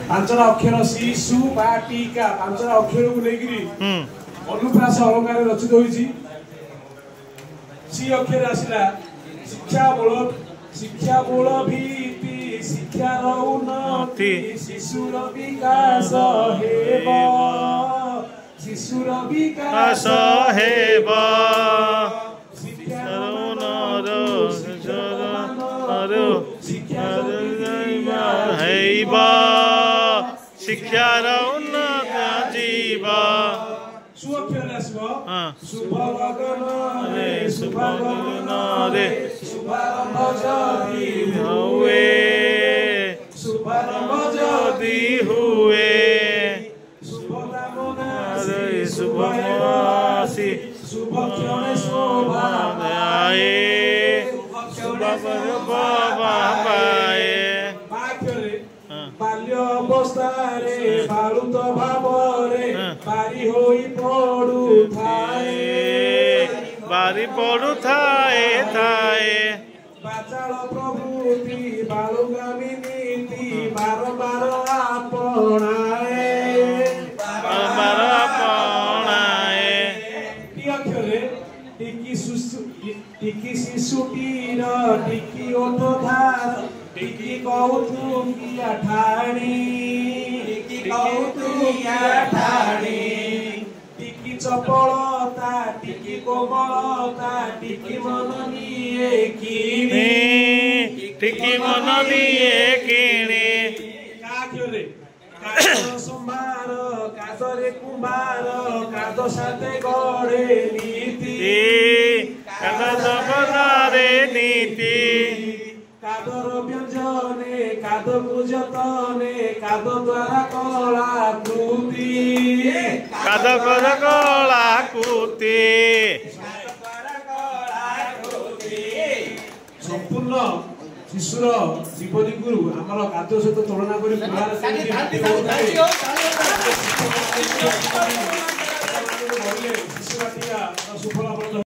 पांचटा अक्षर शिशु बा टीका पांचटा अक्षर को लेकिरी अनुप्रास अलंकार रचित होईची सी अक्षर आसिला शिक्षा बोल भीति शिक्षार उन्नति शिशुर विकास हेब शिशुर विकास हेब शिक्षार उन्नत जीवा सुअक्षर आसबो शुभगन रे शुभगन रे शुभारंभ जदि हुए शुभारंभ जदि हुए शुभकामना रे शुभयासी शुभक्षणे शोभा आए शुभपाए बाल्य अवस्थारे बालुत भावरे बारी होई पड़ू थाए बाचाल प्रभुति बालुगामी नीति बारंबार आपणाए टी अक्षरे टिकी शिशुटीर टिकी ओठधार टिकी कौतुकिया ठाणी टिकी चपलता टिकी कोमलता टिकी मन निये किणी काक्योरे कादर संभार कादरे कुंभार काद साथे गड़े नीति कादर व्यंजने काद पूजतने काद द्वारा कलाकृति संपूर्ण शिशुर जीवनी गुरु आमर खाद्य सहित तुलना कर